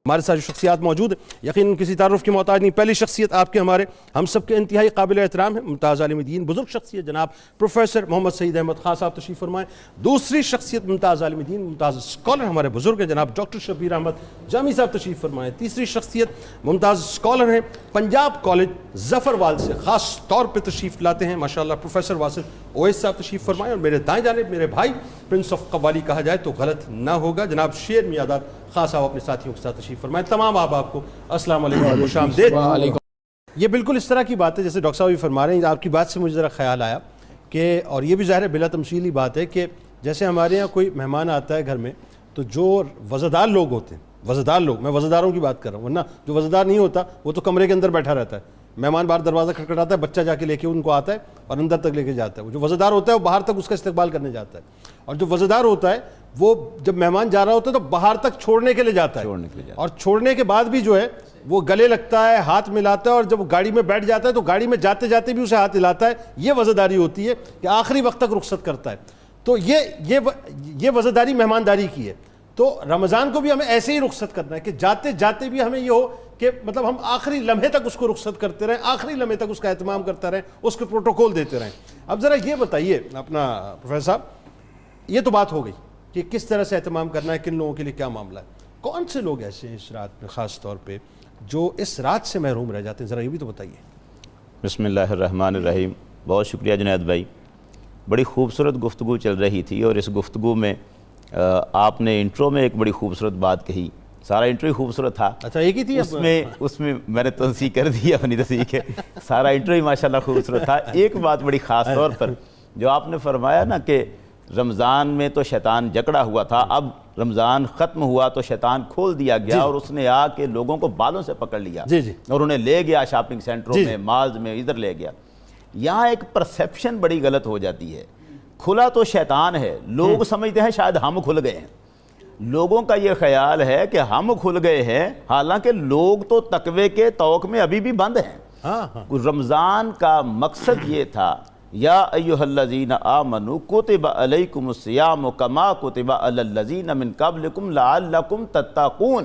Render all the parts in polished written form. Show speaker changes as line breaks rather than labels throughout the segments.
ہمارے ساتھ جو شخصیات موجود ہیں یقیناً کسی تعارف کی محتاج نہیں. پہلی شخصیت آپ کے ہمارے ہم سب کے انتہائی قابل احترام ہے ممتاز عالم دین بزرگ شخصیت جناب پروفیسر محمد سعید احمد خان صاحب تشریف فرمائیں. دوسری شخصیت ممتاز عالم دین ممتاز اسکالر ہمارے بزرگ ہیں جناب ڈاکٹر شبیر احمد جامی صاحب تشریف فرمائیں. تیسری شخصیت ممتاز اسکالر ہیں پنجاب کالج ظفروال سے خاص طور پہ تشریف لاتے ہیں ماشاءاللہ پروفیسر واصل اویس صاحب تشریف فرمائیں. اور میرے دائیں جانب میرے بھائی پرنس آف قوالی کہا جائے تو غلط نہ ہوگا جناب شیر میاداد خان صاحب اپنے ساتھیوں کے ساتھ تشریف فرمائیں. تمام آپ کو السلام علیکم و خوش آمدید. یہ بالکل اس طرح کی بات ہے جیسے ڈاکٹر صاحب بھی فرما رہے ہیں. آپ کی بات سے مجھے ذرا خیال آیا کہ اور یہ بھی ظاہر ہے بلا تمثیلی بات ہے کہ جیسے ہمارے یہاں کوئی مہمان آتا ہے گھر میں تو جو وزادار لوگ ہوتے ہیں وزادار لوگ میں وزاداروں کی بات کر رہا ہوں ورنہ جو وزادار نہیں ہوتا وہ تو کمرے کے اندر بیٹھا رہتا ہے. مہمان باہر دروازہ کھٹکھٹاتا ہے بچہ جا کے لے کے ان کو آتا ہے اور اندر تک لے کے جاتا ہے. وہ جو وزادار ہوتا ہے وہ باہر تک اس کا استقبال کرنے جاتا ہے. اور جو وزادار ہوتا ہے وہ جب مہمان جا رہا ہوتا ہے تو باہر تک چھوڑنے کے لیے جاتا ہے اور چھوڑنے کے بعد بھی جو ہے وہ گلے لگتا ہے ہاتھ ملاتا ہے اور جب وہ گاڑی میں بیٹھ جاتا ہے تو گاڑی میں جاتے جاتے بھی اسے ہاتھ ہلاتا ہے. یہ وزاداری ہوتی ہے کہ آخری وقت تک رخصت کرتا ہے. تو یہ وزاداری مہمانداری کی ہے. تو رمضان کو بھی ہمیں ایسے ہی رخصت کرنا ہے کہ جاتے جاتے بھی ہمیں یہ ہو کہ مطلب ہم آخری لمحے تک اس کو رخصت کرتے رہیں آخری لمحے تک اس کا اہتمام کرتے رہیں اس کے پروٹوکول دیتے رہیں. اب ذرا یہ بتائیے اپنا پروفیسر صاحب یہ تو بات ہو گئی کہ کس طرح سے اہتمام کرنا ہے کن لوگوں کے لیے کیا معاملہ ہے. کون سے لوگ ایسے ہیں اس رات میں خاص طور پہ جو اس رات سے محروم رہ جاتے ہیں ذرا یہ بھی تو بتائیے.
بسم اللہ الرحمن الرحیم. بہت شکریہ جنید بھائی. بڑی خوبصورت گفتگو چل رہی تھی اور اس گفتگو میں آپ نے انٹرو میں ایک بڑی خوبصورت بات کہی. سارا انٹرو ہی خوبصورت تھا.
اچھا ایک ہی تھی
اس میں میں نے تصحیح کر دی اپنی تصحیح کے. سارا انٹرو ہی ماشاءاللہ خوبصورت تھا. ایک بات بڑی خاص طور پر جو آپ نے فرمایا نا کہ رمضان میں تو شیطان جکڑا ہوا تھا اب رمضان ختم ہوا تو شیطان کھول دیا گیا اور اس نے آ کے لوگوں کو بالوں سے پکڑ لیا اور انہیں لے گیا شاپنگ سینٹروں میں مالز میں ادھر لے گیا. یہاں ایک پرسیپشن بڑی غلط ہو جاتی ہے. کھلا تو شیطان ہے لوگ سمجھتے ہیں شاید ہم کھل گئے ہیں. لوگوں کا یہ خیال ہے کہ ہم کھل گئے ہیں حالانکہ لوگ تو تقوی کے توق میں ابھی بھی بند ہیں. رمضان کا مقصد یہ تھا یا ایھا الذین آمنوا کتب علیکم الصیام کما کتب علی الذین من قبلکم لعلکم تتقون.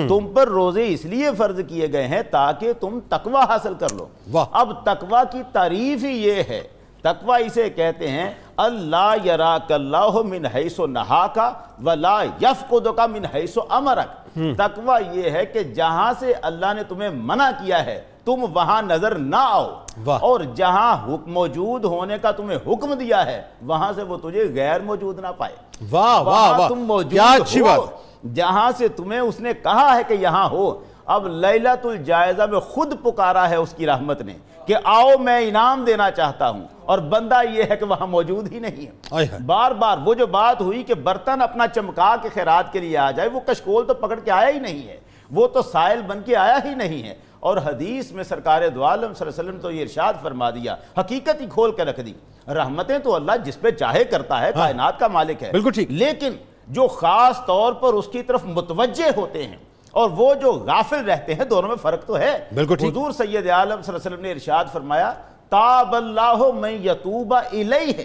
تم پر روزے اس لیے فرض کیے گئے ہیں تاکہ تم تقوی حاصل کر لو. اب تقوی کی تعریف ہی یہ ہے. تقوی اسے کہتے ہیں اللہ یراک اللہ من حیث نہاک ولا یفقدک من حیث امرک. تقوی یہ ہے کہ جہاں سے اللہ نے تمہیں منع کیا ہے تم وہاں نظر نہ آؤ اور جہاں موجود ہونے کا تمہیں حکم دیا ہے وہاں سے وہ تجھے غیر موجود نہ پائے. وہاں تم موجود ہو جہاں سے تمہیں اس نے کہا ہے کہ یہاں ہو. اب لیلۃ الجائزہ میں خود پکارا ہے اس کی رحمت نے کہ آؤ میں انعام دینا چاہتا ہوں اور بندہ یہ ہے کہ وہاں موجود ہی نہیں ہے. بار بار وہ جو بات ہوئی کہ برتن اپنا چمکا کے خیرات کے لیے آ جائے وہ کشکول تو پکڑ کے آیا ہی نہیں ہے وہ تو سائل بن کے آیا ہی نہیں ہے. اور حدیث میں سرکار دو عالم صلی اللہ علیہ وسلم تو یہ ارشاد فرما دیا حقیقت ہی کھول کے رکھ دی. رحمتیں تو اللہ جس پہ چاہے کرتا ہے کائنات کا مالک ہے بالکل ٹھیک. لیکن جو خاص طور پر اس کی طرف متوجہ ہوتے ہیں اور وہ جو غافل رہتے ہیں دونوں میں فرق تو ہے. حضور سید عالم صلی اللہ علیہ وسلم نے ارشاد فرمایا تاب اللہ من یتوب الیہ.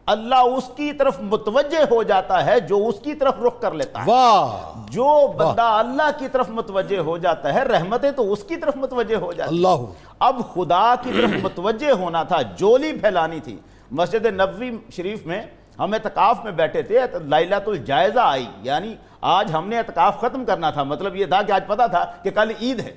اللہ اس کی طرف متوجہ ہو جاتا ہے جو اس کی طرف رخ کر لیتا ہے. جو بندہ اللہ کی طرف متوجہ ہو جاتا ہے رحمتیں تو اس کی طرف متوجہ ہو جاتی ہیں. اب خدا کی طرف متوجہ ہونا تھا جولی پھیلانی تھی. مسجد نبوی شریف میں ہم اعتکاف میں بیٹھے تھے لیلۃ الجائزہ آئی یعنی آج ہم نے اعتکاف ختم کرنا تھا. مطلب یہ تھا کہ آج پتا تھا کہ کل عید ہے.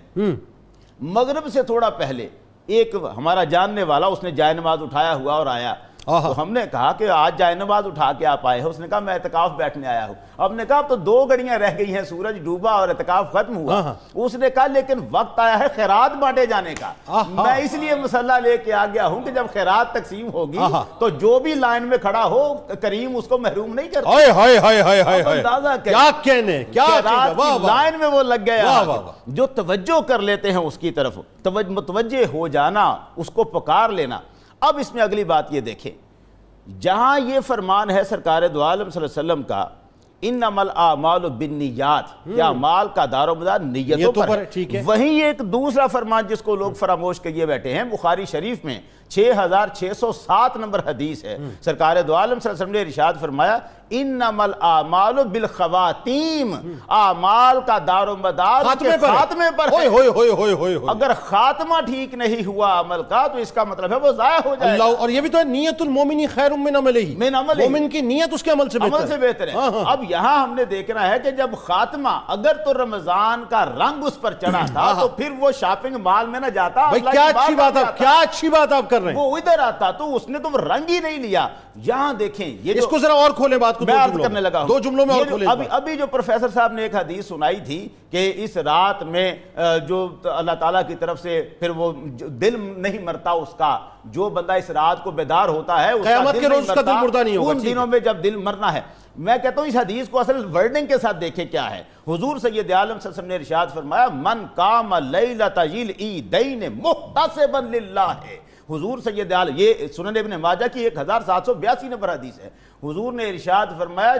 مغرب سے تھوڑا پہلے ایک ہمارا جاننے والا اس نے جائے نماز اٹھایا ہوا اور آیا تو ہم نے کہا کہ آج جائے نماز اٹھا کے آپ آئے ہیں. اس نے کہا میں اعتکاف بیٹھنے آیا ہوں. اب نے کہا اب تو 2 گھڑیاں رہ گئی ہیں سورج ڈوبا اور اعتکاف ختم ہوا. اس نے کہا لیکن وقت آیا ہے خیرات بانٹے جانے کا. میں اس لیے مسلح لے کے آ گیا ہوں کہ جب خیرات تقسیم ہوگی تو جو بھی لائن میں کھڑا ہو کریم اس کو محروم نہیں کرتا. اندازہ لائن میں وہ لگ گیا. جو توجہ کر لیتے ہیں اس کی طرف متوجہ ہو جانا اس کو پکار لینا. اب اس میں اگلی بات یہ دیکھیں جہاں یہ فرمان ہے سرکار دو عالم صلی اللہ علیہ وسلم کا انما الاعمال بالنیات کہ اعمال کا دار و مدار نیتوں پر ہے. وہیں ایک دوسرا فرمان جس کو لوگ فراموش کیے بیٹھے ہیں بخاری شریف میں 6607 نمبر حدیث ہے، سرکار دو عالم صلی اللہ علیہ وسلم نے ارشاد فرمایا انما الاعمال بالخواتیم، اعمال کا دار و مدار خاتمے پر ہے۔ اگر خاتمہ ٹھیک نہیں ہوا عمل کا تو اس کا مطلب ہے وہ ضائع ہو جائے گا۔
اور یہ بھی تو ہے نیت المومن خیر من عملہ، مومن کی نیت اس کے عمل سے
بہتر ہے۔ اب یہاں ہم نے دیکھنا ہے کہ جب خاتمہ، اگر تو رمضان کا رنگ اس پر چڑھا تھا تو پھر وہ شاپنگ مال میں نہ جاتا،
کیا اچھی بات آپ کر رہے ہیں،
وہ ادھر آتا تو اس نے تو رنگ ہی نہیں لیا۔ یہاں دیکھیں یہ
اس کو ذرا اور کھولیں بات کو،
میں عرض کرنے لگا ہوں،
دو جملوں میں اور کھولیں۔
ابھی جو پروفیسر صاحب نے ایک حدیث سنائی تھی کہ اس رات میں جو اللہ تعالیٰ کی طرف سے پھر وہ دل نہیں مرتا اس کا، جو بندہ اس رات کو بیدار ہوتا ہے
قیامت کے روز اس کا دل مردہ نہیں ہوگا،
ان دنوں میں جب دل مرنا ہے۔ میں کہتا ہوں اس حدیث کو اصل ورڈنگ کے ساتھ دیکھیں کیا ہے۔ حضور سید عالم صلی اللہ علیہ وسلم نے ارشاد فرمایا من قام لیلۃ العیدین محتسبا للہ، حضور سید عالم، یہ سنن ابن ماجہ کی 1782 نمبر حدیث ہے۔ حضور نے ارشاد فرمایا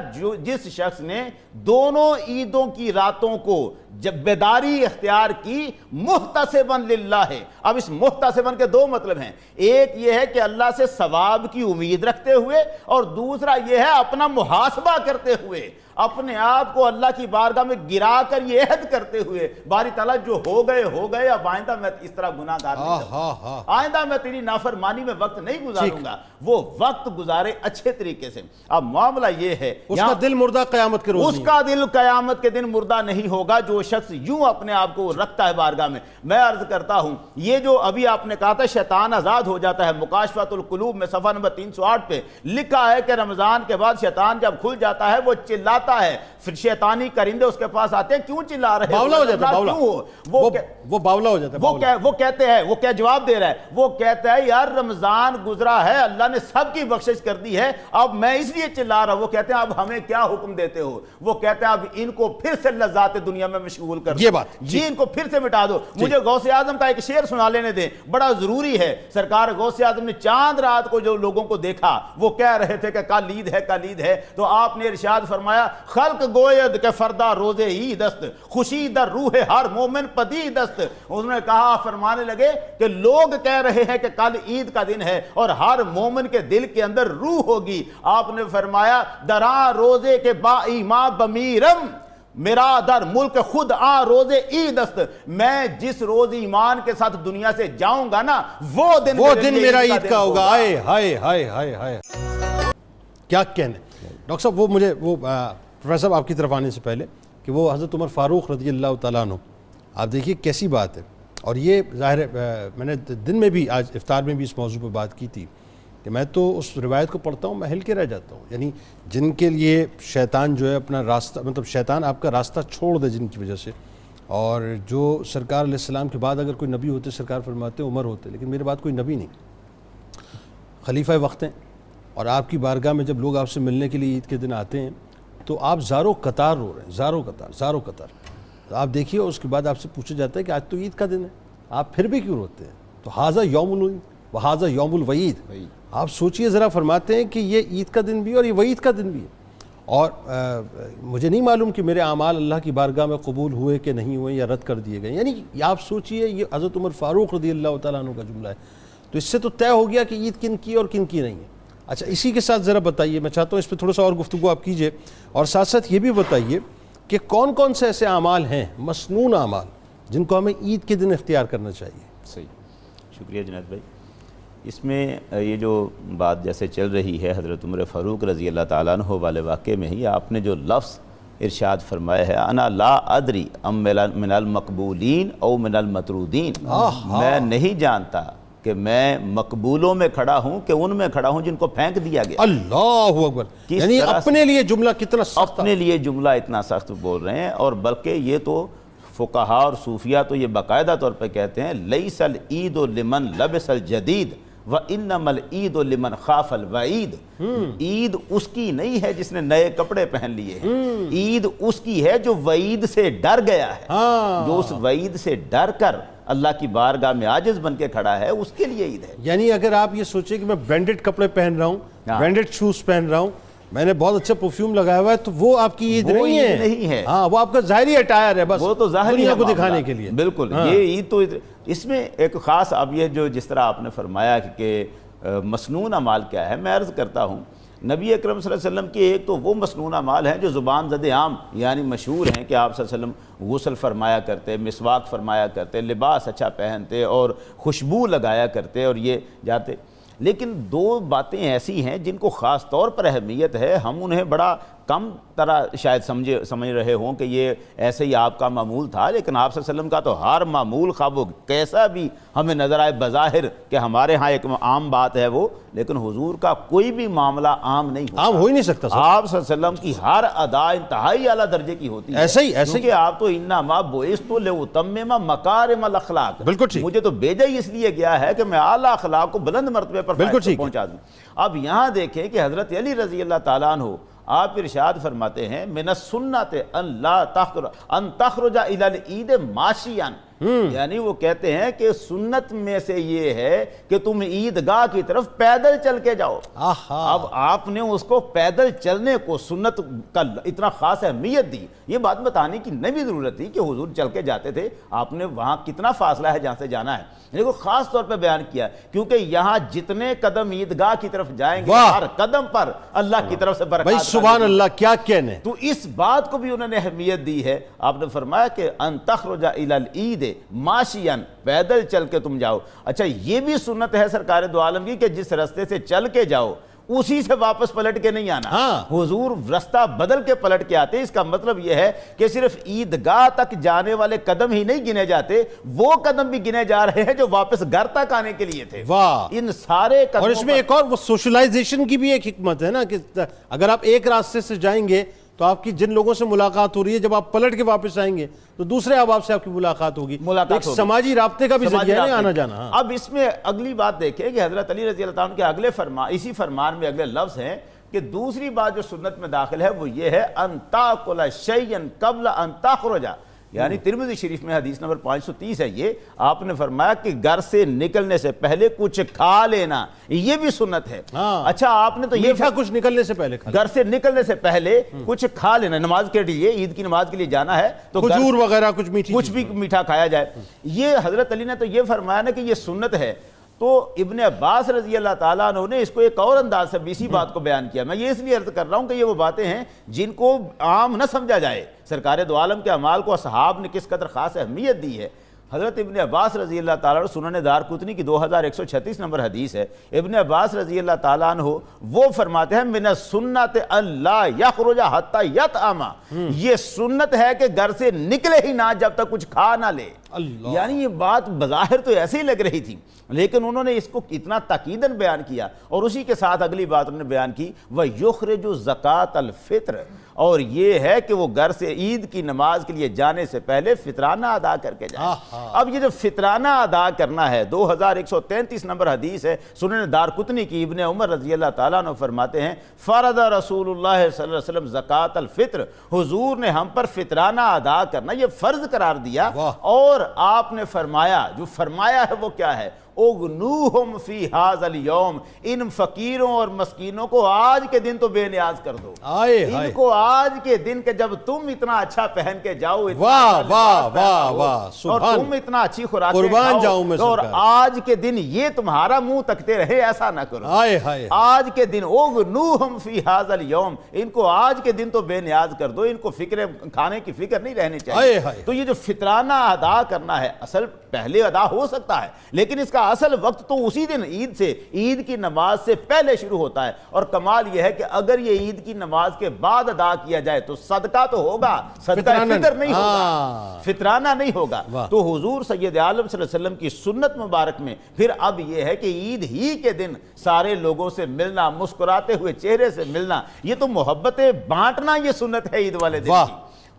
جس شخص نے دونوں عیدوں کی راتوں کو جب بیداری اختیار کی محتسبا للہ ہے۔ اب اس محتسبا کے دو مطلب ہیں، ایک یہ ہے کہ اللہ سے ثواب کی امید رکھتے ہوئے، اور دوسرا یہ ہے اپنا محاسبہ کرتے ہوئے، اپنے آپ کو اللہ کی بارگاہ میں گرا کر یہ عہد کرتے ہوئے باری تعالیٰ جو ہو گئے، اب آئندہ میں اس طرح گناہ گار نہیں کروں، آئندہ میں تیری نافرمانی میں وقت نہیں گزاروں گا، وہ وقت گزارے اچھے طریقے سے۔ اب معاملہ یہ ہے
اس کا دل مردہ قیامت کے روز،
اس کا دل قیامت کے دن مردہ نہیں ہوگا جو شخص یوں اپنے آپ کو رکھتا ہے بارگاہ میں۔ میں عرض کرتا ہوں یہ جو ابھی آپ نے کہا تھا شیطان آزاد ہو جاتا ہے، مکاشفۃ القلوب میں صفحہ نمبر 308 پہ لکھا ہے کہ رمضان کے بعد شیطان جب کھل جاتا ہے وہ چلاتا ہے، پھر شیطانی کرندے اس کے پاس آتے ہیں، کیوں چلا رہے
باولا ہو جاتا ہے، وہ باولا ہو جاتا ہے،
وہ کہتے ہیں، وہ کیا جواب دے رہا ہے، وہ کہتا ہے یار رمضان گزرا ہے، اللہ نے سب کی بخشش کر دی ہے، اب میں اس لیے چلا رہا ہوں۔ وہ کہتے ہیں اب ہمیں کیا حکم دیتے ہو، وہ کہتے ہیں اب ان کو پھر سے لذات دنیا میں مشغول کر دو،
یہ بات
جی ان کو پھر سے مٹا دو۔ مجھے غوث اعظم کا ایک شعر سنا لینے دیں، بڑا ضروری ہے۔ سرکار غوث اعظم نے چاند رات کو جو لوگوں کو دیکھا، وہ کہہ رہے تھے کہ کل عید ہے، کل عید ہے، تو آپ نے ارشاد فرمایا خلق گوید کہ فردا روزے عید است، خوشی در روح ہر مومن پدید است۔ انہوں نے کہا، فرمانے لگے کہ لوگ کہہ رہے ہیں کہ کل عید کا دن ہے اور ہر مومن کے دل کے اندر روح ہوگی۔ آپ نے فرمایا دراں روزے کے با ایما بمیرم، میرا در ملک خود آ روزے عید است، میں جس روز ایمان کے ساتھ دنیا سے جاؤں گا نا وہ دن
میرا عید کا ہوگا۔ آئے ہائے ہائے ہائے ہائے، کیا کہنے ڈاکٹر صاحب۔ وہ مجھے وہ پروفیسر صاحب آپ کی طرف آنے سے پہلے کہ وہ حضرت عمر فاروق رضی اللہ تعالیٰ عنہ، آپ دیکھیے کیسی بات ہے، اور یہ ظاہر ہے میں نے دن میں بھی آج افطار میں بھی اس موضوع پہ بات کی تھی کہ میں تو اس روایت کو پڑھتا ہوں میں ہل کے رہ جاتا ہوں، یعنی جن کے لیے شیطان جو ہے اپنا راستہ، مطلب شیطان آپ کا راستہ چھوڑ دے جن کی وجہ سے، اور جو سرکار علیہ السلام کے بعد اگر کوئی نبی ہوتے سرکار فرماتے عمر ہوتے، لیکن میرے بعد کوئی نبی نہیں، خلیفہ وقت ہیں، اور آپ کی بارگاہ میں جب لوگ آپ سے ملنے کے لیے عید کے دن آتے ہیں تو آپ زاروں قطار رو رہے ہیں، زاروں قطار۔ تو آپ دیکھیے اس کے بعد آپ سے پوچھا جاتا ہے کہ آج تو عید کا دن ہے، آپ پھر بھی کیوں روتے ہیں؟ تو ھذا یوم العید وھذا یوم الوعید۔ آپ سوچئے ذرا، فرماتے ہیں کہ یہ عید کا دن بھی اور یہ وعید کا دن بھی ہے، اور مجھے نہیں معلوم کہ میرے اعمال اللہ کی بارگاہ میں قبول ہوئے کہ نہیں ہوئے یا رد کر دیے گئے، یعنی آپ سوچئے یہ حضرت عمر فاروق رضی اللہ تعالیٰ عنہ کا جملہ ہے، تو اس سے تو طے ہو گیا کہ عید کن کی اور کن کی نہیں ہے۔ اچھا اسی کے ساتھ ذرا بتائیے، میں چاہتا ہوں اس پہ تھوڑا سا اور گفتگو آپ کیجئے، اور ساتھ ساتھ یہ بھی بتائیے کہ کون کون سے ایسے اعمال ہیں، مسنون اعمال، جن کو ہمیں عید کے دن اختیار کرنا چاہیے؟
صحیح، شکریہ جنید بھائی۔ اس میں یہ جو بات جیسے چل رہی ہے حضرت عمر فاروق رضی اللہ تعالیٰ عنہ والے واقعے میں ہی آپ نے جو لفظ ارشاد فرمایا ہے، انا لا ادری ام من المقبولین او من المطرودین، میں نہیں جانتا کہ میں مقبولوں میں کھڑا ہوں کہ ان میں کھڑا ہوں جن کو پھینک دیا گیا۔
اللہ اکبر، یعنی اپنے لیے جملہ کتنا سخت،
اپنے لیے جملہ اتنا سخت بول رہے ہیں، اور بلکہ یہ تو فقہاء اور صوفیہ تو یہ باقاعدہ طور پہ کہتے ہیں لیس العید لمن لبس الجدید وانما العید لمن خاف الوعید۔ عید اس کی نہیں ہے جس نے نئے کپڑے پہن لیے ہیں، عید اس کی ہے جو وعید سے ڈر گیا ہے، جو اس وعید سے ڈر کر اللہ کی بارگاہ میں عاجز بن کے کھڑا ہے، اس کے لیے عید ہے۔
یعنی اگر آپ یہ سوچیں کہ میں برانڈڈ کپڑے پہن رہا ہوں، برانڈڈ شوز پہن رہا ہوں، میں نے بہت اچھا پرفیوم لگایا ہوا ہے تو وہ آپ کی عید نہیں ہے ہاں وہ آپ کا ظاہری اٹائر ہے بس
وہ تو ظاہری
دنیا کو دکھانے کے لیے
بالکل یہ عید تو اس میں ایک خاص اب یہ جو جس طرح آپ نے فرمایا کہ مسنون اعمال کیا ہے میں عرض کرتا ہوں نبی اکرم صلی اللہ علیہ وسلم کی ایک تو وہ مسنون اعمال ہیں جو زبان زد عام یعنی مشہور ہیں کہ آپ صلی اللہ علیہ وسلم غسل فرمایا کرتے مسواک فرمایا کرتے لباس اچھا پہنتے اور خوشبو لگایا کرتے اور یہ جاتے لیکن دو باتیں ایسی ہیں جن کو خاص طور پر اہمیت ہے ہم انہیں بڑا کم طرح شاید سمجھ رہے ہوں کہ یہ ایسے ہی آپ کا معمول تھا لیکن آپ صلی اللہ علیہ وسلم کا تو ہر معمول خواب وہ کیسا بھی ہمیں نظر آئے بظاہر کہ ہمارے ہاں ایک عام بات ہے وہ لیکن حضور کا کوئی بھی معاملہ عام نہیں ہوتا
عام ہو ہی نہیں سکتا
آپ صلی اللہ علیہ وسلم کی ہر ادا انتہائی اعلیٰ درجے کی ہوتی ہے
ایسے ہی
کہ آپ تو انما بعثت لاتمم مکارم الاخلاق
بالکل ٹھیک
مجھے تو بھیجا ہی اس لیے گیا ہے کہ میں اعلیٰ اخلاق کو بلند مرتبے پر پہنچا دوں اب یہاں دیکھیں کہ حضرت علی رضی اللہ تعالیٰ عنہ آپ ارشاد فرماتے ہیں من السنت ان تخرج الی العید ماشیا یعنی وہ کہتے ہیں کہ سنت میں سے یہ ہے کہ تم عیدگاہ کی طرف پیدل چل کے جاؤ اب آپ نے اس کو پیدل چلنے کو سنت کا اتنا خاص اہمیت دی یہ بات بتانے کی نہیں ضرورت تھی کہ حضور چل کے جاتے تھے آپ نے وہاں کتنا فاصلہ ہے جہاں سے جانا ہے لیکن خاص طور پہ بیان کیا کیونکہ یہاں جتنے قدم عیدگاہ کی طرف جائیں گے ہر قدم پر اللہ کی طرف سے برکات
سبحان اللہ کیا کہنے
تو اس بات کو بھی انہوں نے اہمیت دی ہے آپ نے فرمایا کہ ان تخرج الی العید ماشیاً پیدل چل کے تم جاؤ اچھا یہ بھی سنت ہے سرکار دو عالم کی کہ جس رستے سے چل کے جاؤ اسی سے واپس پلٹ کے نہیں آنا حضور رستہ بدل کے پلٹ کے آتے اس کا مطلب یہ ہے کہ صرف عیدگاہ تک جانے والے قدم ہی نہیں گنے جاتے وہ قدم بھی گنے جا رہے ہیں جو واپس گھر تک آنے کے لیے تھے ان سارے قدموں
اور اس میں ایک اور وہ سوشلائزیشن کی بھی ایک حکمت ہے نا کہ اگر آپ ایک راستے سے جائیں گے تو آپ کی جن لوگوں سے ملاقات ہو رہی ہے جب آپ پلٹ کے واپس آئیں گے تو دوسرے احباب سے آپ کی ملاقات ہوگی ایک سماجی رابطے کا بھی ذریعہ ہے آنا جانا
اب اس میں اگلی بات دیکھیں کہ حضرت علی رضی اللہ عنہ کے اگلے اسی فرمان میں اگلے لفظ ہیں کہ دوسری بات جو سنت میں داخل ہے وہ یہ ہے ان تاکل شیئا قبل ان تخرج یعنی ترمذی شریف میں حدیث نمبر 530 ہے یہ آپ نے فرمایا کہ گھر سے نکلنے سے پہلے کچھ کھا لینا یہ بھی سنت ہے اچھا آپ نے تو یہ
کچھ نکلنے سے پہلے
گھر سے نکلنے سے پہلے کچھ کھا لینا نماز کے لیے عید کی نماز کے لیے جانا ہے تو
کھجور وغیرہ کچھ
بھی میٹھا کھایا جائے یہ حضرت علی نے تو یہ فرمایا نا کہ یہ سنت ہے تو ابن عباس رضی اللہ تعالیٰ عنہ نے اس کو ایک اور انداز سے اسی بات کو بیان کیا میں یہ اس لیے عرض کر رہا ہوں کہ یہ وہ باتیں ہیں جن کو عام نہ سمجھا جائے سرکار دو عالم کے اعمال کو اصحاب نے کس قدر خاص اہمیت دی ہے حضرت ابن عباس رضی اللہ تعالیٰ عنہ سنن دارقطنی کی 2136 نمبر حدیث ہے ابن عباس رضی اللہ تعالیٰ عنہ وہ فرماتے ہیں من السنت اللہ یخرج حتی یطعم یہ سنت ہے کہ گھر سے نکلے ہی نہ جب تک کچھ کھا نہ لے یعنی یہ بات بظاہر تو ایسے ہی لگ رہی تھی لیکن انہوں نے اس کو اتنا تاکیداً بیان کیا اور اسی کے ساتھ اگلی بات انہوں نے بیان کی وَيُخْرِجُ زَكَاةَ الْفِطْرِ اور یہ ہے کہ وہ گھر سے عید کی نماز کے لیے جانے سے پہلے فطرانہ ادا کر کے جائے اب یہ جو فطرانہ ادا کرنا ہے 2133 نمبر حدیث ہے سنن دارقطنی کی ابن عمر رضی اللہ تعالیٰ عنہ فرماتے ہیں فرض رسول اللہ صلی اللہ علیہ وسلم زکاۃ الفطر حضور نے ہم پر فطرانہ ادا کرنا یہ فرض قرار دیا اور آپ نے فرمایا جو فرمایا ہے وہ کیا ہے اغنوہم فی ھذا الیوم ان فقیروں اور مسکینوں کو آج کے دن تو بے نیاز کر دو ان کو آج کے دن کہ جب تم اتنا اچھا پہن کے جاؤ اور تم اتنا اچھی خوراک کھاؤ اور آج کے دن یہ تمہارا منہ تکتے رہے ایسا نہ کرو آج کے دن اغنوہم فی ھذا الیوم ان کو آج کے دن تو بے نیاز کر دو ان کو فکر کھانے کی فکر نہیں رہنی چاہیے تو یہ جو فطرانہ ادا کرنا ہے اصل پہلے ادا ہو سکتا ہے لیکن اس کا اصل وقت تو اسی دن عید کی نماز سے پہلے شروع ہوتا ہے اور کمال یہ ہے کہ اگر یہ عید کی نماز کے بعد ادا کیا جائے تو صدقہ تو ہوگا صدقہ فطر نہیں ہوگا فطرانہ نہیں ہوگا تو حضور سید عالم صلی اللہ علیہ وسلم کی سنت مبارک میں پھر اب یہ ہے کہ عید ہی کے دن سارے لوگوں سے ملنا مسکراتے ہوئے چہرے سے ملنا یہ تو محبتیں بانٹنا یہ سنت ہے عید والے دن کی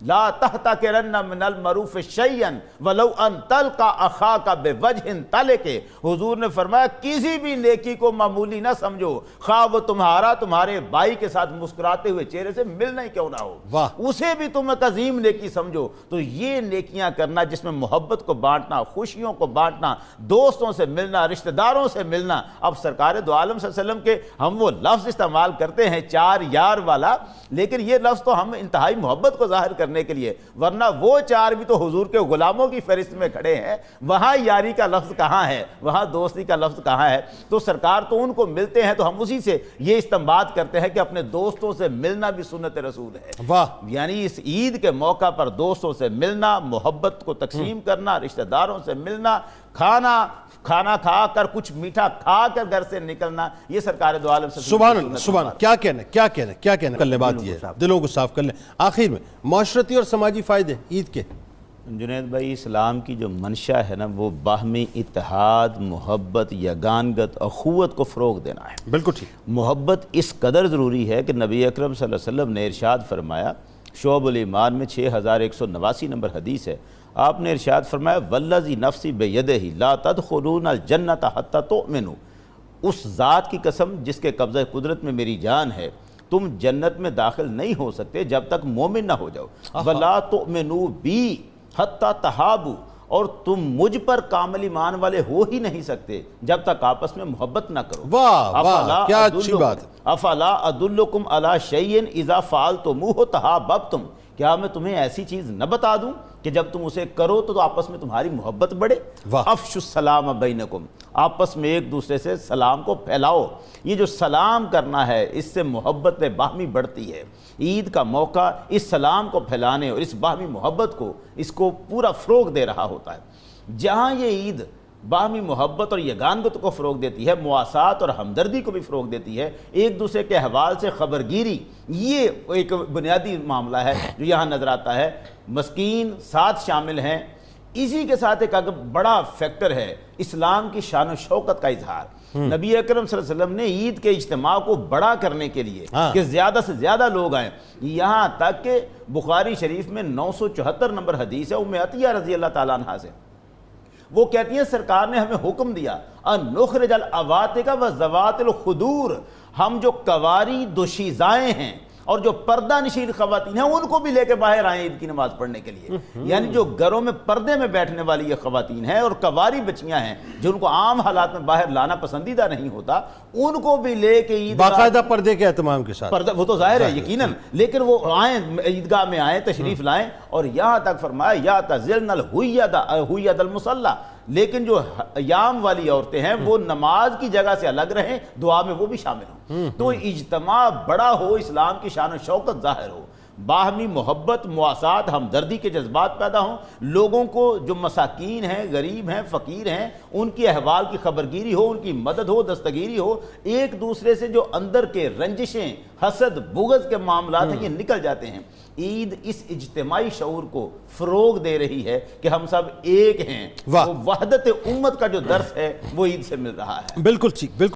لا تحتقرن من المعروف شیئا ولو ان تلقى اخاک بوجہ طلق، حضور نے فرمایا کسی بھی نیکی کو معمولی نہ سمجھو، خواہ وہ تمہارے بھائی کے ساتھ مسکراتے ہوئے چہرے سے ملنا ہی کیوں نہ ہو، اسے بھی تم ایک عظیم نیکی سمجھو۔ تو یہ نیکیاں کرنا جس میں محبت کو بانٹنا، خوشیوں کو بانٹنا، دوستوں سے ملنا، رشتہ داروں سے ملنا۔ اب سرکار دو عالم صلی اللہ علیہ وسلم کے ہم وہ لفظ استعمال کرتے ہیں 4 یار والا، لیکن یہ لفظ تو ہم انتہائی محبت کو ظاہر کرنے کے لیے، ورنہ وہ 4 بھی تو حضور کے غلاموں کی فہرست میں کھڑے ہیں، وہاں یاری کا لفظ کہاں ہے، وہاں دوستی کا لفظ کہاں ہے؟ تو سرکار تو ان کو ملتے ہیں، تو ہم اسی سے یہ استنباط کرتے ہیں کہ اپنے دوستوں سے ملنا بھی سنت رسول ہے۔
واہ،
یعنی اس عید کے موقع پر دوستوں سے ملنا، محبت کو تقسیم کرنا، رشتہ داروں سے ملنا، کھانا کھا کر کچھ میٹھا کھا کر گھر سے نکلنا، یہ سرکار دو عالم سے
سبحان اللہ، سبحان اللہ، کیا کہنا کرنے بات یہ ہے، دلوں کو صاف کر لیں۔ آخر میں معاشرتی اور سماجی فائدے عید کے؟
جنید بھائی، اسلام کی جو منشا ہے نا، وہ باہمی اتحاد، محبت، یگانگت، اخوت کو فروغ دینا ہے۔
بالکل ٹھیک۔
محبت اس قدر ضروری ہے کہ نبی اکرم صلی اللہ علیہ وسلم نے ارشاد فرمایا، شعب الایمان میں 6189 نمبر حدیث ہے، آپ نے ارشاد فرمایا والذی نفسی بیدہ لا تدخلون الجنت حتی تؤمنوا، اس ذات کی قسم جس کے قبضہ قدرت میں میری جان ہے، تم جنت میں داخل نہیں ہو سکتے جب تک مومن نہ ہو جاؤ، ولا تؤمنوا بی حتی تحابوا، اور تم مجھ پر کامل ایمان والے ہو ہی نہیں سکتے جب تک آپس میں محبت نہ کرو۔
واہ واہ، کیا اچھی بات ہے۔
افلا ادلکم علی شیء اذا فعلتموہ تحاببتم، کیا میں تمہیں ایسی چیز نہ بتا دوں کہ جب تم اسے کرو تو آپس میں تمہاری محبت بڑھے؟ افشوا السلام بینکم، آپس میں ایک دوسرے سے سلام کو پھیلاؤ۔ یہ جو سلام کرنا ہے، اس سے محبت باہمی بڑھتی ہے۔ عید کا موقع اس سلام کو پھیلانے اور اس باہمی محبت کو، اس کو پورا فروغ دے رہا ہوتا ہے۔ جہاں یہ عید باہمی محبت اور یگانگت کو فروغ دیتی ہے، مواسات اور ہمدردی کو بھی فروغ دیتی ہے، ایک دوسرے کے احوال سے خبرگیری، یہ ایک بنیادی معاملہ ہے جو یہاں نظر آتا ہے۔ مسکین ساتھ شامل ہیں، اسی کے ساتھ ایک بڑا فیکٹر ہے اسلام کی شان و شوکت کا اظہار۔ نبی اکرم صلی اللہ علیہ وسلم نے عید کے اجتماع کو بڑا کرنے کے لیے کہ زیادہ سے زیادہ لوگ آئیں، یہاں تک کہ بخاری شریف میں 974 نمبر حدیث ہے ام عطیہ رضی اللہ تعالیٰ عنہ سے، وہ کہتی ہیں سرکار نے ہمیں حکم دیا ان نخرج العواتق وذوات الخدور، ہم جو کواری دوشیزائیں ہیں اور جو پردہ نشین خواتین ہیں ان کو بھی لے کے باہر آئیں عید کی نماز پڑھنے کے لیے۔ یعنی جو گھروں میں پردے میں بیٹھنے والی یہ خواتین ہیں اور کواری بچیاں ہیں جن کو عام حالات میں باہر لانا پسندیدہ نہیں ہوتا، ان کو بھی لے کے عید
باقاعدہ پردے کے اہتمام کے ساتھ،
پردہ وہ تو ظاہر ہے یقیناً، لیکن وہ آئیں عیدگاہ میں آئیں، تشریف لائیں، اور یہاں تک فرمایا یا تزلن الحید المصلی، لیکن جو ایام والی عورتیں ہیں وہ نماز کی جگہ سے الگ رہیں، دعا میں وہ بھی شامل ہوں۔ تو اجتماع بڑا ہو، اسلام کی شان و شوکت ظاہر ہو، باہمی محبت، مواسات، ہمدردی کے جذبات پیدا ہوں، لوگوں کو جو مساکین ہیں، غریب ہیں، فقیر ہیں، ان کی احوال کی خبرگیری ہو، ان کی مدد ہو، دستگیری ہو، ایک دوسرے سے جو اندر کے رنجشیں، حسد، بغض کے معاملات ہیں یہ نکل جاتے ہیں۔ عید اس اجتماعی شعور کو فروغ دے رہی ہے کہ ہم سب ایک ہیں، وہ وحدت امت کا جو درس ہے وہ عید سے مل رہا ہے۔
بالکل ٹھیک، بالکل